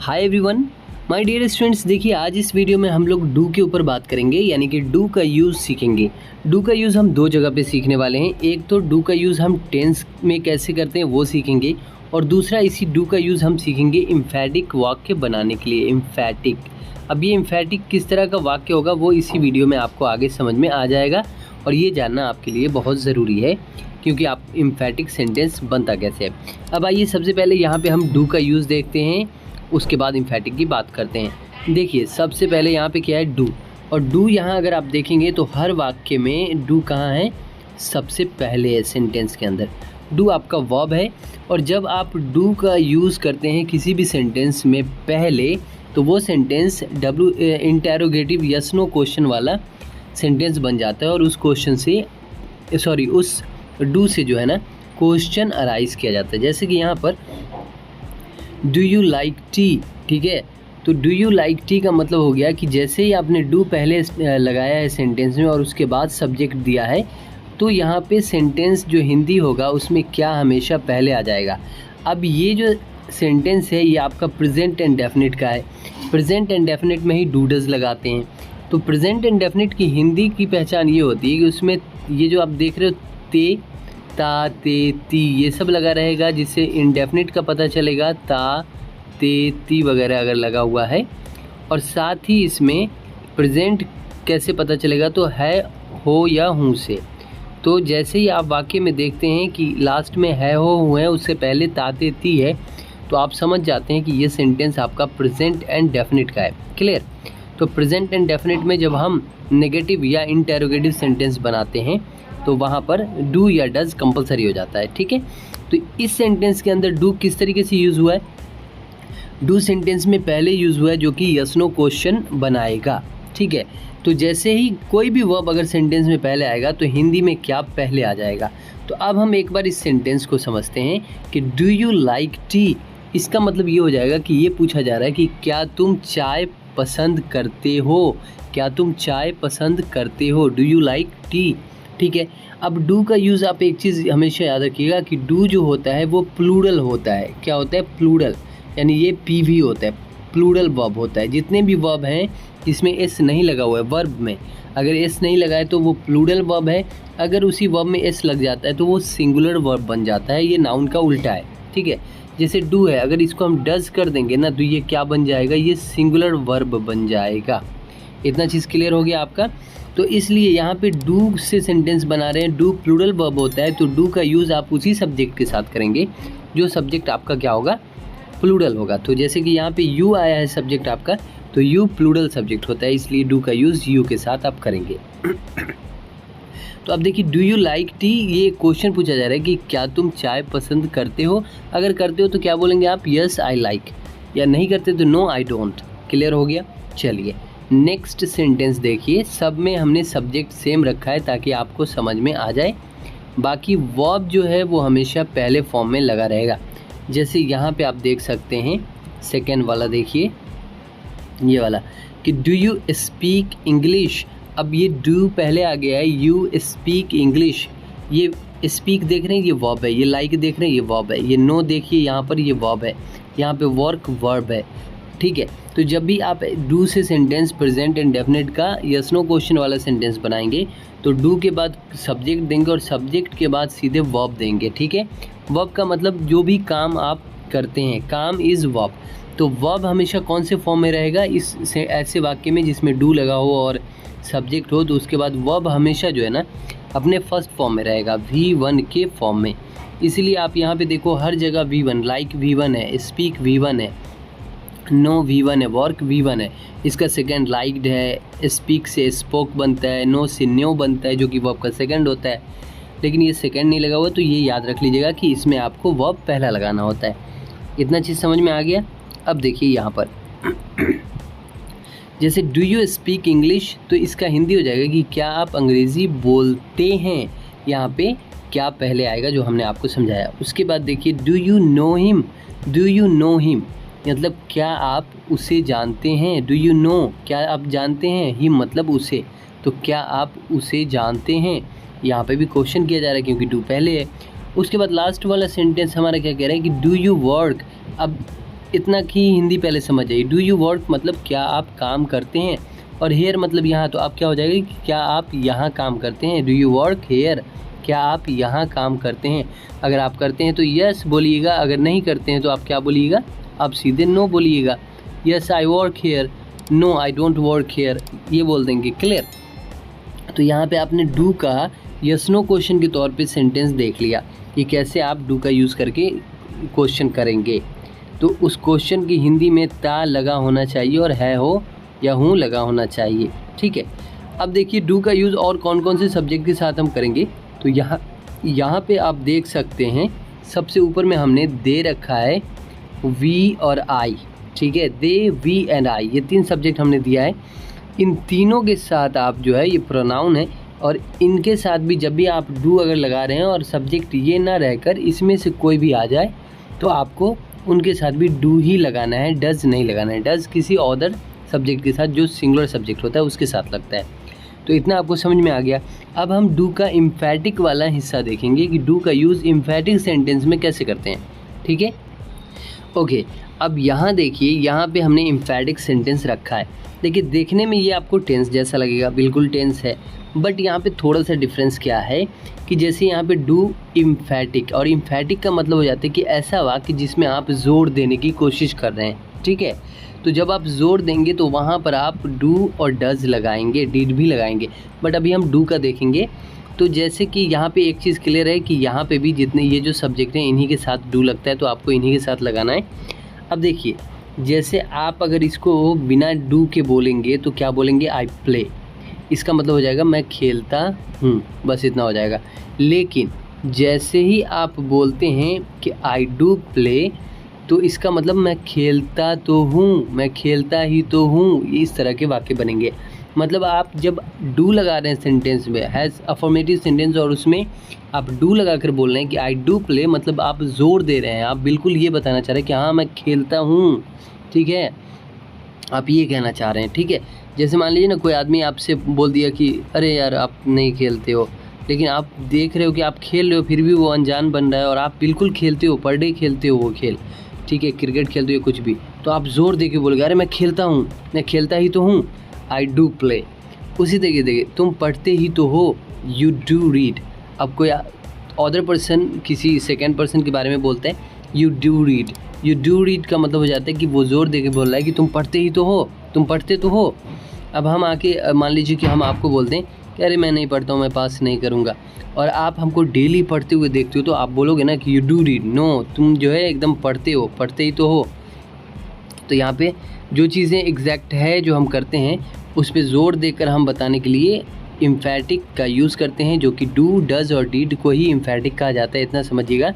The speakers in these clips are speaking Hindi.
Hi everyone, my dear students. देखिए आज इस वीडियो में हम लोग डू के ऊपर बात करेंगे, यानी कि डू का यूज़ सीखेंगे। डू का यूज़ हम दो जगह पे सीखने वाले हैं। एक तो डू का यूज़ हम टेंस में कैसे करते हैं वो सीखेंगे, और दूसरा इसी डू का यूज़ हम सीखेंगे एम्फैटिक वाक्य बनाने के लिए। एम्फैटिक, अब ये एम्फैटिक किस तरह का वाक्य होगा वो इसी वीडियो में आपको आगे समझ में आ जाएगा, और ये जानना आपके लिए बहुत ज़रूरी है क्योंकि आप एम्फैटिक सेंटेंस बनता कैसे है। अब आइए सबसे पहले यहाँ पे हम डू का यूज़ देखते हैं, उसके बाद एम्फैटिक की बात करते हैं। देखिए सबसे पहले यहाँ पे क्या है, डू। और डू यहाँ अगर आप देखेंगे तो हर वाक्य में डू कहाँ है, सबसे पहले है सेंटेंस के अंदर। डू आपका वर्ब है, और जब आप डू का यूज़ करते हैं किसी भी सेंटेंस में पहले, तो वो sentence interrogative yes no question वाला सेंटेंस बन जाता है, और उस क्वेश्चन से उस डू से जो है ना क्वेश्चन अराइज किया जाता है। जैसे कि यहाँ पर डू यू लाइक टी, ठीक है। तो डू यू लाइक टी का मतलब हो गया कि जैसे ही आपने डू पहले लगाया है सेंटेंस में और उसके बाद सब्जेक्ट दिया है, तो यहाँ पे सेंटेंस जो हिंदी होगा उसमें क्या हमेशा पहले आ जाएगा। अब ये जो सेंटेंस है ये आपका प्रेजेंट एंड डेफिनिट का है। प्रेजेंट एंड डेफिनिट में ही डू डज लगाते हैं। तो प्रेजेंट एंड डेफिनिट की हिंदी की पहचान ये होती है कि उसमें ये जो आप देख रहे हो ते, ता, ते, ती, ये सब लगा रहेगा, जिससे इंडेफिनिट का पता चलेगा ता, ते, ती वगैरह अगर लगा हुआ है। और साथ ही इसमें प्रेजेंट कैसे पता चलेगा, तो है, हो या हूँ से। तो जैसे ही आप वाक्य में देखते हैं कि लास्ट में है, हो, हूँ है, उससे पहले ता, ते, ती है, तो आप समझ जाते हैं कि ये सेंटेंस आपका प्रेजेंट एंड डेफिनिट का है। क्लियर। तो प्रेजेंट एंड डेफिनिट में जब हम नेगेटिव या इंटेरोगेटिव सेंटेंस बनाते हैं तो वहाँ पर डू या डज कंपलसरी हो जाता है, ठीक है। तो इस सेंटेंस के अंदर डू किस तरीके से यूज़ हुआ है, डू सेंटेंस में पहले यूज़ हुआ है जो कि यस नो क्वेश्चन बनाएगा, ठीक है। तो जैसे ही कोई भी वर्ब अगर सेंटेंस में पहले आएगा तो हिंदी में क्या पहले आ जाएगा। तो अब हम एक बार इस सेंटेंस को समझते हैं कि डू यू लाइक टी। इसका मतलब ये हो जाएगा कि ये पूछा जा रहा है कि क्या तुम चाय पसंद करते हो, क्या तुम चाय पसंद करते हो, डू यू लाइक टी, ठीक है। अब डू का यूज़ आप एक चीज़ हमेशा याद रखिएगा कि डू जो होता है वो प्लूरल होता है। क्या होता है, प्लूरल, यानी ये पीवी होता है, प्लूरल वर्ब होता है। जितने भी वर्ब हैं जिसमें एस नहीं लगा हुआ है, वर्ब में अगर एस नहीं लगा है तो वो प्लूरल वर्ब है। अगर उसी वर्ब में एस लग जाता है तो वो सिंगुलर वर्ब बन जाता है। ये नाउन का उल्टा है, ठीक है। जैसे डू है, अगर इसको हम डज कर देंगे ना तो ये क्या बन जाएगा, ये सिंगुलर वर्ब बन जाएगा। इतना चीज़ क्लियर हो गया आपका। तो इसलिए यहाँ पे डू से सेंटेंस बना रहे हैं, डू प्लूरल वर्ब होता है, तो डू का यूज़ आप उसी सब्जेक्ट के साथ करेंगे जो सब्जेक्ट आपका क्या होगा, प्लूरल होगा। तो जैसे कि यहाँ पे यू आया है सब्जेक्ट आपका, तो यू प्लूरल सब्जेक्ट होता है, इसलिए डू का यूज़ यू के साथ आप करेंगे। तो अब देखिए डू यू लाइक टी, ये क्वेश्चन पूछा जा रहा है कि क्या तुम चाय पसंद करते हो। अगर करते हो तो क्या बोलेंगे आप, यस आई लाइक, या नहीं करते तो नो आई डोंट। क्लियर हो गया। चलिए नेक्स्ट सेंटेंस देखिए, सब में हमने सब्जेक्ट सेम रखा है ताकि आपको समझ में आ जाए। बाकी वर्ब जो है वो हमेशा पहले फॉर्म में लगा रहेगा। जैसे यहाँ पे आप देख सकते हैं सेकेंड वाला, देखिए ये वाला कि डू यू स्पीक इंग्लिश। अब ये डू पहले आ गया है, यू स्पीक इंग्लिश। ये स्पीक देख रहे हैं ये वर्ब है, ये लाइक देख रहे हैं ये वर्ब है, ये नो देखिए यहाँ पर ये वर्ब है, यहाँ पे वर्क वर्ब है, ठीक है। तो जब भी आप डू से सेंटेंस प्रेजेंट एंड डेफिनेट का यस नो क्वेश्चन वाला सेंटेंस बनाएंगे तो डू के बाद सब्जेक्ट देंगे और सब्जेक्ट के बाद सीधे वर्ब देंगे, ठीक है। वर्ब का मतलब जो भी काम आप करते हैं, काम इज़ वर्ब। तो वर्ब हमेशा कौन से फॉर्म में रहेगा, इस ऐसे वाक्य में जिसमें डू लगा हो और सब्जेक्ट हो, तो उसके बाद वर्ब हमेशा जो है ना अपने फर्स्ट फॉर्म में रहेगा, V1 के फॉर्म में। इसलिए आप यहाँ पे देखो हर जगह V1, लाइक V1 है, स्पीक V1 है, नो V1 है, वर्क V1 है। इसका सेकंड लाइक्ड है, स्पीक से स्पोक बनता है, नो से न्यो बनता है जो कि वर्ब का सेकंड होता है, लेकिन ये सेकंड नहीं लगा हुआ, तो ये याद रख लीजिएगा कि इसमें आपको वर्ब पहला लगाना होता है। इतना चीज़ समझ में आ गया। अब देखिए यहाँ पर जैसे डू यू स्पीक इंग्लिश, तो इसका हिंदी हो जाएगा कि क्या आप अंग्रेज़ी बोलते हैं। यहाँ पे क्या पहले आएगा जो हमने आपको समझाया। उसके बाद देखिए do you know him, do you know him मतलब क्या आप उसे जानते हैं। डू यू नो, क्या आप जानते हैं, हिम मतलब उसे, तो क्या आप उसे जानते हैं। यहाँ पे भी क्वेश्चन किया जा रहा है क्योंकि डू पहले है। उसके बाद लास्ट वाला सेंटेंस हमारा क्या कह रहा है कि डू यू वर्क। अब इतना की हिंदी पहले समझ जाइए। डू यू वर्क मतलब क्या आप काम करते हैं, और हेयर मतलब यहाँ, तो आप क्या हो जाएगा कि क्या आप यहाँ काम करते हैं। डू यू वर्क हेयर, क्या आप यहाँ काम करते हैं। अगर आप करते हैं तो यस बोलिएगा, अगर नहीं करते हैं तो आप क्या बोलिएगा, आप सीधे नो बोलिएगा। Yes I work here, no I don't work here, ये बोल देंगे। क्लियर। तो यहाँ पे आपने डू का यस नो क्वेश्चन के तौर पे सेंटेंस देख लिया कि कैसे आप डू का यूज़ करके क्वेश्चन करेंगे। तो उस क्वेश्चन की हिंदी में ता लगा होना चाहिए और है हो या हूँ लगा होना चाहिए। ठीक है। अब देखिए डू का यूज़ और कौन कौन से सब्जेक्ट के साथ हम करेंगे। तो यहाँ पे आप देख सकते हैं सबसे ऊपर में हमने दे रखा है वी और आई। ठीक है, दे, वी एंड आई, ये 3 सब्जेक्ट हमने दिया है। इन तीनों के साथ आप जो है, ये प्रोनाउन है, और इनके साथ भी जब भी आप डू अगर लगा रहे हैं और सब्जेक्ट ये ना रहकर इसमें से कोई भी आ जाए तो आपको उनके साथ भी डू ही लगाना है, डज़ नहीं लगाना है। डज़ किसी अदर सब्जेक्ट के साथ जो सिंगुलर सब्जेक्ट होता है उसके साथ लगता है। तो इतना आपको समझ में आ गया। अब हम डू का इम्फेटिक वाला हिस्सा देखेंगे कि डू का यूज़ इम्फेटिक सेंटेंस में कैसे करते हैं। ठीक है, ओके। अब यहाँ देखिए, यहाँ पे हमने इम्फेटिक सेंटेंस रखा है। देखिए देखने में ये आपको टेंस जैसा लगेगा, बिल्कुल टेंस है, बट यहाँ पे थोड़ा सा डिफरेंस क्या है कि जैसे यहाँ पे डू इम्फेटिक, और इम्फेटिक का मतलब हो जाता है कि ऐसा वाक्य जिसमें आप जोर देने की कोशिश कर रहे हैं। ठीक है, तो जब आप जोर देंगे तो वहाँ पर आप डू और डज़ लगाएंगे, डिड भी लगाएंगे। बट अभी हम डू का देखेंगे। तो जैसे कि यहाँ पे एक चीज़ क्लियर है कि यहाँ पे भी जितने ये जो सब्जेक्ट हैं इन्हीं के साथ डू लगता है, तो आपको इन्हीं के साथ लगाना है। अब देखिए, जैसे आप अगर इसको बिना डू के बोलेंगे तो क्या बोलेंगे, आई प्ले, इसका मतलब हो जाएगा मैं खेलता हूँ, बस इतना हो जाएगा। लेकिन जैसे ही आप बोलते हैं कि आई डू प्ले, तो इसका मतलब मैं खेलता तो हूँ, मैं खेलता ही तो हूँ, इस तरह के वाक्य बनेंगे। मतलब आप जब डू लगा रहे हैं सेंटेंस में, हैज़ अफर्मेटिव सेंटेंस, और उसमें आप डू लगा कर बोल रहे हैं कि आई डू प्ले, मतलब आप जोर दे रहे हैं, आप बिल्कुल ये बताना चाह रहे हैं कि हाँ मैं खेलता हूँ। ठीक है, आप ये कहना चाह रहे हैं। ठीक है, जैसे मान लीजिए ना कोई आदमी आपसे बोल दिया कि अरे यार आप नहीं खेलते हो, लेकिन आप देख रहे हो कि आप खेल रहे हो, फिर भी वो अनजान बन रहा है और आप बिल्कुल खेलते हो, पर डे खेलते हो वो खेल। ठीक है, क्रिकेट खेलते हो कुछ भी, तो आप ज़ोर दे के बोलोगे अरे मैं खेलता हूँ, मैं खेलता ही तो हूँ, आई डू प्ले। उसी तरीके देखिए, तुम पढ़ते ही तो हो, यू डू रीड। अब कोई अदर पर्सन किसी सेकेंड पर्सन के बारे में बोलते हैं you do read. You do read का मतलब हो जाता है कि वो ज़ोर दे के बोल रहा है कि तुम पढ़ते ही तो हो, तुम पढ़ते तो हो। अब हम आके मान लीजिए कि हम आपको बोलते हैं कि अरे मैं नहीं पढ़ता हूँ, मैं पास नहीं करूँगा, और आप हमको डेली पढ़ते हुए देखते हो, तो आप बोलोगे ना कि यू डू रीड। नो, तुम जो है एकदम पढ़ते हो, पढ़ते ही तो हो। तो यहाँ पे जो चीज़ें एग्जैक्ट है जो हम करते हैं उस पर ज़ोर देकर हम बताने के लिए इम्फेटिक का यूज़ करते हैं, जो कि डू, डज़ और डिड को ही इम्फेटिक कहा जाता है। इतना समझिएगा।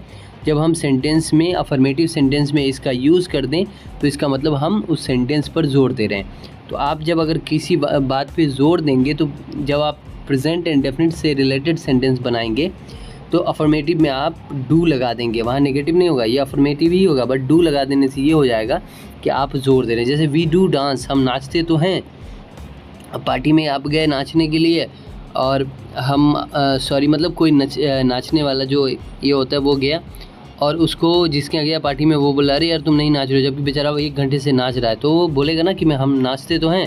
जब हम सेंटेंस में, अफर्मेटिव सेंटेंस में इसका यूज़ कर दें तो इसका मतलब हम उस सेंटेंस पर जोर दे रहे हैं। तो आप जब अगर किसी बात पे जोर देंगे, तो जब आप प्रेजेंट एंड डेफिनेट से रिलेटेड सेंटेंस बनाएंगे तो अफर्मेटिव में आप डू लगा देंगे, वहाँ नेगेटिव नहीं होगा, ये अफर्मेटिव ही होगा, बट डू लगा देने से ये हो जाएगा कि आप जोर दे रहे हैं। जैसे वी डू डांस, हम नाचते तो हैं। अब पार्टी में आप गए नाचने के लिए, और हम मतलब कोई नाचने वाला जो ये होता है वो गया, और उसको जिसके यहाँ गया पार्टी में वो बोला अरे यार तुम नहीं नाच रहे हो, जबकि बेचारा वो 1 घंटे से नाच रहा है, तो वो बोलेगा ना कि हम नाचते तो हैं,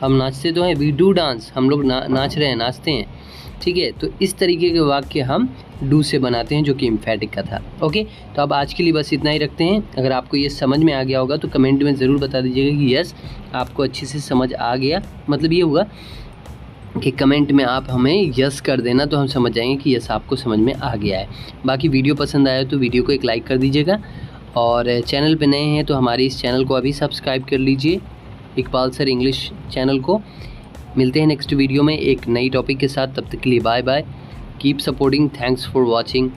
हम नाचते तो हैं, वी डू डांस, हम लोग नाच रहे हैं, नाचते हैं। ठीक है, तो इस तरीके के वाक्य हम डू से बनाते हैं, जो कि इम्फेटिक का था। ओके, तो अब आज के लिए बस इतना ही रखते हैं। अगर आपको ये समझ में आ गया होगा तो कमेंट में ज़रूर बता दीजिएगा कि यस आपको अच्छे से समझ आ गया। मतलब ये हुआ कि कमेंट में आप हमें यस कर देना, तो हम समझ जाएंगे कि यस आपको समझ में आ गया है। बाकी वीडियो पसंद आया तो वीडियो को एक लाइक कर दीजिएगा, और चैनल पे नए हैं तो हमारे इस चैनल को अभी सब्सक्राइब कर लीजिए, इकबाल सर इंग्लिश चैनल को। मिलते हैं नेक्स्ट वीडियो में एक नई टॉपिक के साथ, तब तक के लिए bye bye, keep supporting, thanks for watching.